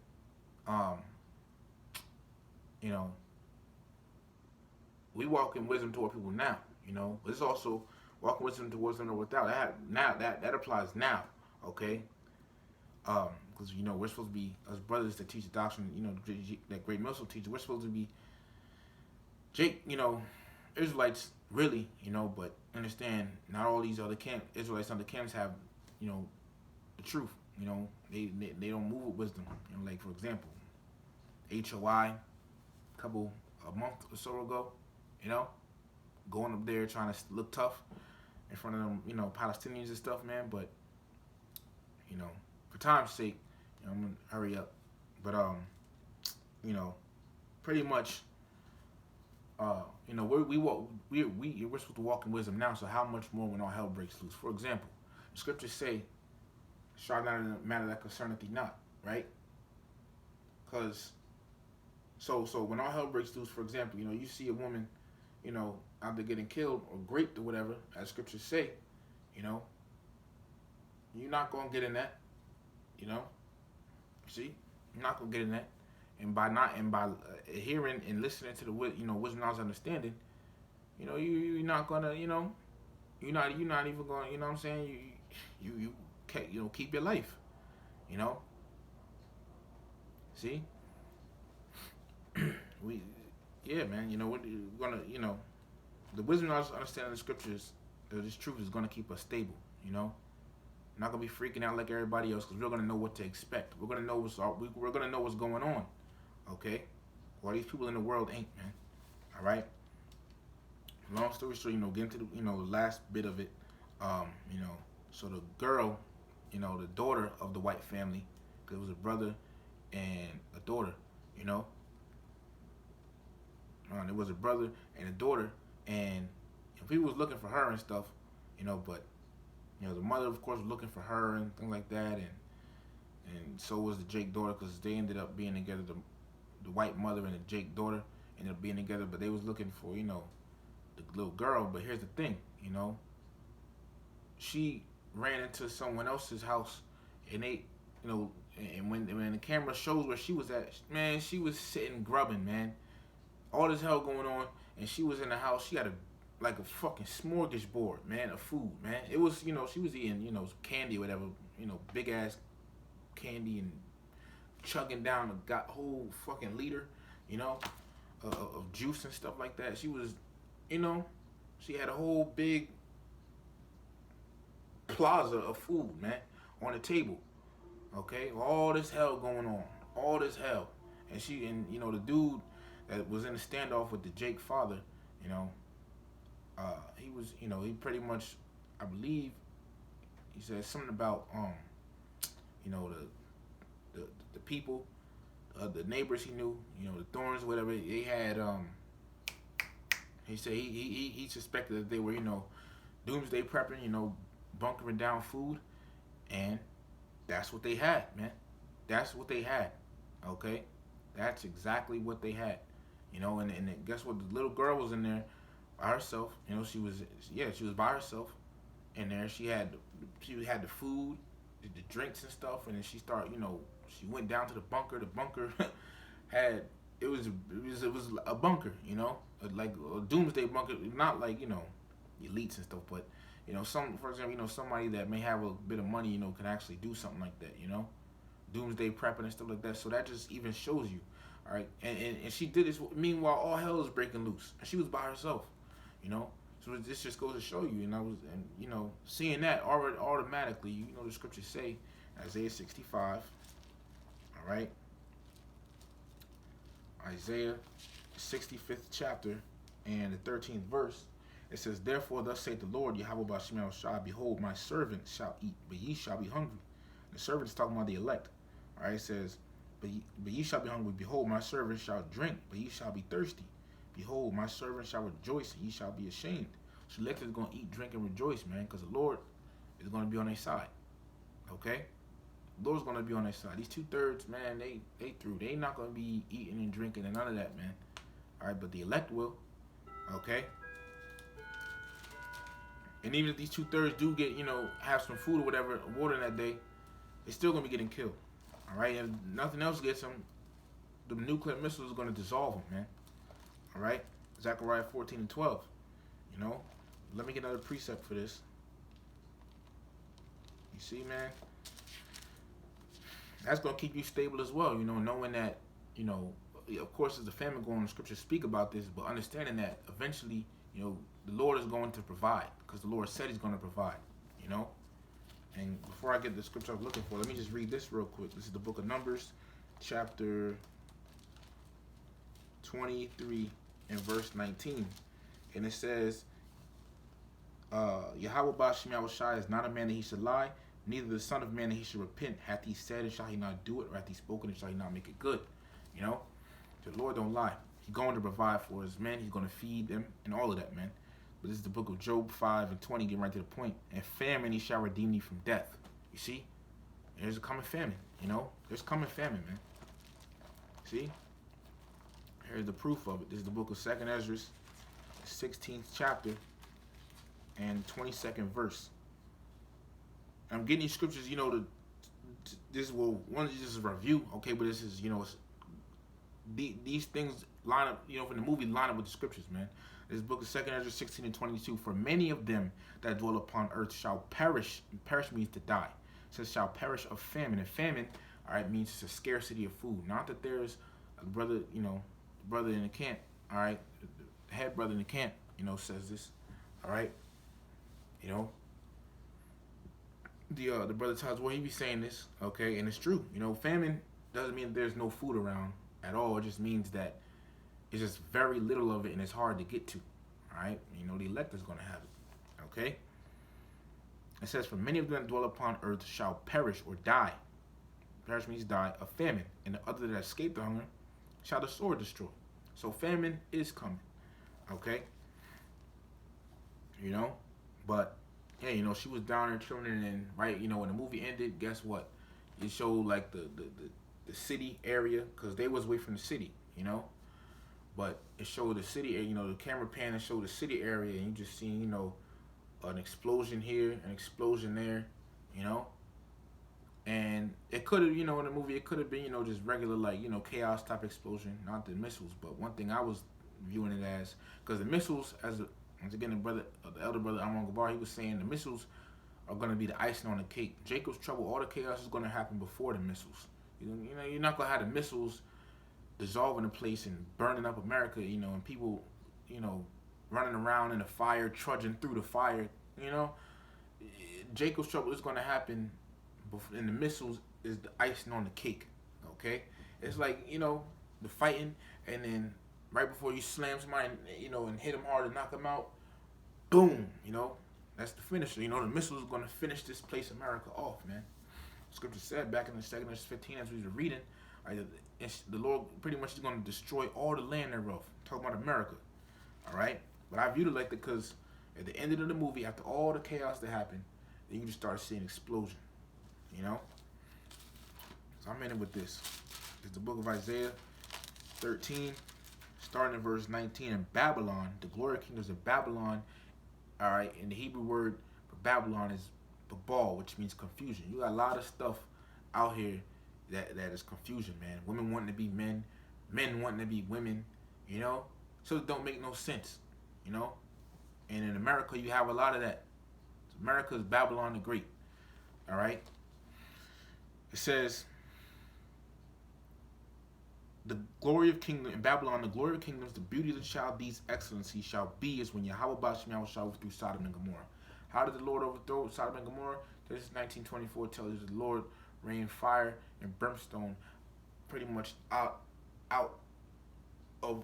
we walk in wisdom toward people now, but it's also walking wisdom towards them that are without. That applies now, okay? Because we're supposed to be, as brothers that teach the doctrine, that great Milso teacher, we're supposed to be Israelites really, but understand not all these other Israelites other camps have, the truth. They don't move with wisdom. Like for example, HOI, a month or so ago, going up there trying to look tough in front of them, Palestinians and stuff, man. But for time's sake, I'm gonna hurry up. But pretty much, we're supposed to walk in wisdom now. So how much more when all hell breaks loose? For example, the scriptures say, "Strive not in a matter that concerneth thee not," right? Because so when all hell breaks loose, for example, you see a woman, out there getting killed or raped or whatever, as scriptures say, you're not gonna get in that, See, you're not gonna get in that, and by hearing and listening to the wisdom, knowledge, understanding, you're not gonna, you're not even gonna, what I'm saying, you can't, keep your life, See, yeah, man, we're gonna, the wisdom, knowledge, understanding the scriptures, this truth is gonna keep us stable, Not gonna be freaking out like everybody else, because we're gonna know what to expect. We're gonna know what's going on, okay? Well, these people in the world ain't, man. All right. Long story short, get into the last bit of it. So the girl, the daughter of the white family, because it was a brother and a daughter, There was a brother and a daughter, and people was looking for her and stuff, but. The mother, of course, was looking for her and things like that, and so was the Jake daughter, because they ended up being together. The white mother and the Jake daughter ended up being together, but they was looking for, the little girl. But here's the thing, she ran into someone else's house, and they, And when the camera shows where she was at, man, she was sitting grubbing, man. All this hell going on, and she was in the house. She had a fucking smorgasbord, man, of food, man. It was, she was eating, candy or whatever, big ass candy and chugging down a whole fucking liter, you know, of juice and stuff like that. She was, she had a whole big plaza of food, man, on the table. Okay, all this hell going on, all this hell, and the dude that was in the standoff with the Jake father, he was, he pretty much, I believe, he said something about, the people, the neighbors he knew, the Thorns, whatever, they had, he said he suspected that they were, doomsday prepping, bunkering down food, and that's what they had, man. That's what they had, okay? That's exactly what they had, and guess what? The little girl was in there by herself. She was by herself in there. She had the food, the drinks and stuff, and then she started, she went down to the bunker. The bunker had it was a bunker, like a doomsday bunker, not like elites and stuff, but for example, somebody that may have a bit of money, can actually do something like that, doomsday prepping and stuff like that. So that just even shows you, all right. And she did this. Meanwhile, all hell is breaking loose, and she was by herself, So this just goes to show you, seeing that automatically, the scriptures say, Isaiah 65, all right, Isaiah 65th chapter and the 13th verse. It says, therefore, thus saith the Lord, Yahweh Ba'Shem Yahushua, behold, my servant shall eat, but ye shall be hungry. The servant is talking about the elect. All right, it says, but ye shall be hungry. Behold, my servant shall drink, but ye shall be thirsty. Behold, my servant shall rejoice, and ye shall be ashamed. So elect is going to eat, drink, and rejoice, man, because the Lord is going to be on their side. Okay? The Lord's going to be on their side. These 2/3, man, they through. They ain't not going to be eating and drinking and none of that, man. All right, but the elect will. Okay? And even if these 2/3 do get, have some food or whatever, water in that day, they're still going to be getting killed. All right? And if nothing else gets them, the nuclear missiles are going to dissolve them, man. All right? Zechariah 14:12. Let me get another precept for this. You see, man? That's going to keep you stable as well, knowing that, of course, as the famine going on, the scriptures speak about this, but understanding that eventually, the Lord is going to provide, because the Lord said he's going to provide, And before I get the scripture I was looking for, let me just read this real quick. This is the book of Numbers, chapter 23 and verse 19. And it says, Yahweh Ba'Shem Yahushua is not a man that he should lie, neither the son of man that he should repent. Hath he said it, shall he not do it? Or hath he spoken it, shall he not make it good? The Lord don't lie. He's going to provide for his men. He's going to feed them and all of that, man. But this is the book of Job 5:20, getting right to the point. And famine, he shall redeem thee from death. You see? There's a coming famine, There's coming famine, man. See? Here's the proof of it. This is the book of 2nd Ezra, 16th chapter, and 22nd verse. I'm getting these scriptures, this will one is just a review, okay, but this is, these things line up, from the movie line up with the scriptures, man. This book of 2nd Ezra 16 and 22. For many of them that dwell upon earth shall perish. And perish means to die. It says shall perish of famine. And famine, all right, means it's a scarcity of food. Not that there's a brother, brother in the camp, all right, the head brother in the camp, says this, all right, the brother tells, well, he be saying this, okay, and it's true, famine doesn't mean there's no food around at all. It just means that it's just very little of it and it's hard to get to, all right, the elect is going to have it, okay. It says, for many of them that dwell upon earth shall perish or die. Perish means die of famine, and the other that escape the hunger shall the sword destroy. So famine is coming, okay? But yeah, she was down there chilling, and right, when the movie ended, guess what? It showed like the city area, because they was away from the city, But it showed the city, the camera pan and showed the city area, and you just seen, an explosion here, an explosion there, And it could have, in the movie, it could have been, just regular, like, chaos type explosion, not the missiles. But one thing I was viewing it as, because the missiles, once again, the elder brother Amon Gabar, he was saying the missiles are going to be the icing on the cake. Jacob's trouble, all the chaos is going to happen before the missiles. You're not going to have the missiles dissolving the place and burning up America, and people, running around in the fire, trudging through the fire, you know. Jacob's trouble is going to happen, and the missiles is the icing on the cake, okay? It's like, the fighting, and then right before you slam somebody, and hit them hard and knock them out, boom, that's the finisher. The missiles are going to finish this place, America, off, man. Scripture said back in the 2nd verse 15, as we were reading, the Lord pretty much is going to destroy all the land thereof. Talking about America, all right? But I viewed it like that because at the end of the movie, after all the chaos that happened, then you just start seeing explosion, So I'm in it with this. It's the book of Isaiah 13, starting in verse 19. In Babylon, the glory kingdoms of Babylon, all right, and the Hebrew word for Babylon is Babal, which means confusion. You got a lot of stuff out here that is confusion, man. Women wanting to be men, men wanting to be women, So it don't make no sense, And in America, you have a lot of that. America is Babylon the Great, all right? It says, the glory of kingdom in Babylon, the glory of kingdoms, the beauty of the Chaldees' excellency shall be as when Yahweh Bashem Yahweh shall overthrew Sodom and Gomorrah. How did the Lord overthrow Sodom and Gomorrah? This is 1924 tells you the Lord rained fire and brimstone pretty much out of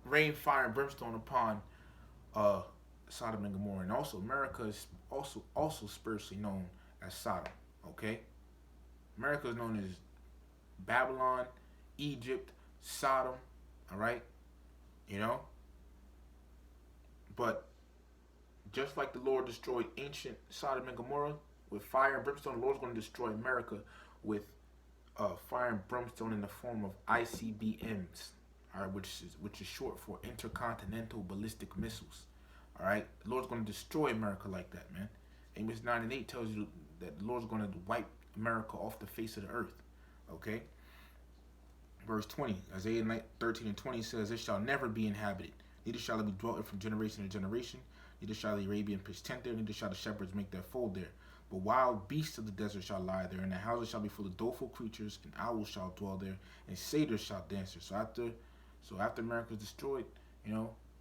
rain, fire, and brimstone upon Sodom and Gomorrah. And also America is also spiritually known as Sodom. Okay? America is known as Babylon, Egypt, Sodom, all right? But just like the Lord destroyed ancient Sodom and Gomorrah with fire and brimstone, the Lord's going to destroy America with fire and brimstone in the form of ICBMs, all right, which is short for intercontinental ballistic missiles. All right, the Lord's going to destroy America like that, man. Amos 9:8 tells you that the Lord's going to wipe America off the face of the earth. Okay. Verse 20, Isaiah 13:20 says, "It shall never be inhabited, neither shall it be dwelt in from generation to generation. Neither shall the Arabian pitch tent there, neither shall the shepherds make their fold there. But wild beasts of the desert shall lie there, and the houses shall be full of doleful creatures, and owls shall dwell there, and satyrs shall dance there." So after America is destroyed,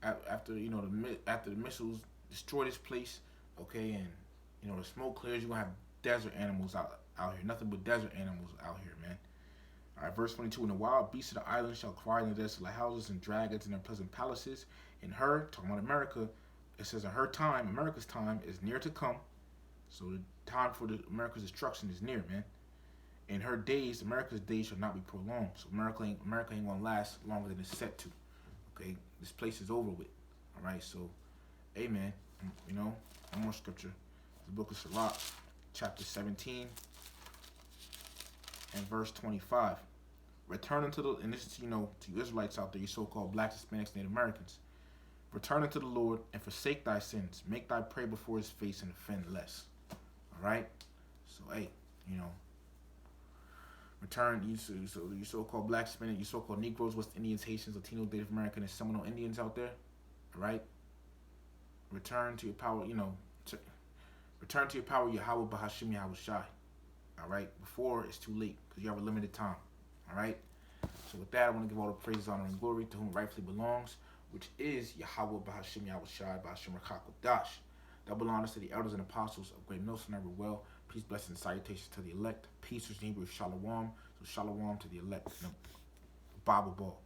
after the missiles destroy this place, okay, and the smoke clears, you're gonna have desert animals out here, nothing but desert animals out here, man. All right, verse 22, "And the wild beasts of the island shall cry in the desolate houses, and dragons in their pleasant palaces. In her," talking about America, it says, "In her time, America's time is near to come." So the time for America's destruction is near, man. "In her days, America's days shall not be prolonged." So America ain't gonna last longer than it's set to. Okay, this place is over with. All right, so, amen. One more scripture. The book of Sirach, chapter 17, and verse 25. "Return unto the," and this is, to you Israelites out there, you so-called blacks, Hispanics, Native Americans. "Return unto the Lord and forsake thy sins. Make thy prey before his face and offend less." All right? So, hey, return, you so-called blacks, Hispanic, you so-called Negroes, West Indians, Haitians, Latinos, Native American, and Seminole Indians out there. All right? Return to your power, return to your power, Yahweh Bahashim Yahweh Shai. All right? Before it's too late, because you have a limited time. All right? So with that, I want to give all the praise, honor, and glory to whom it rightfully belongs, which is Yahweh Bahashim Yahweh Shai Bahashim Rakakodash. Double honors to the elders and apostles of Great Millstone Everwell. Peace, blessings, and salutations to the elect. Peace, which in Hebrew is Shalom. So Shalom to the elect. Bible Ball.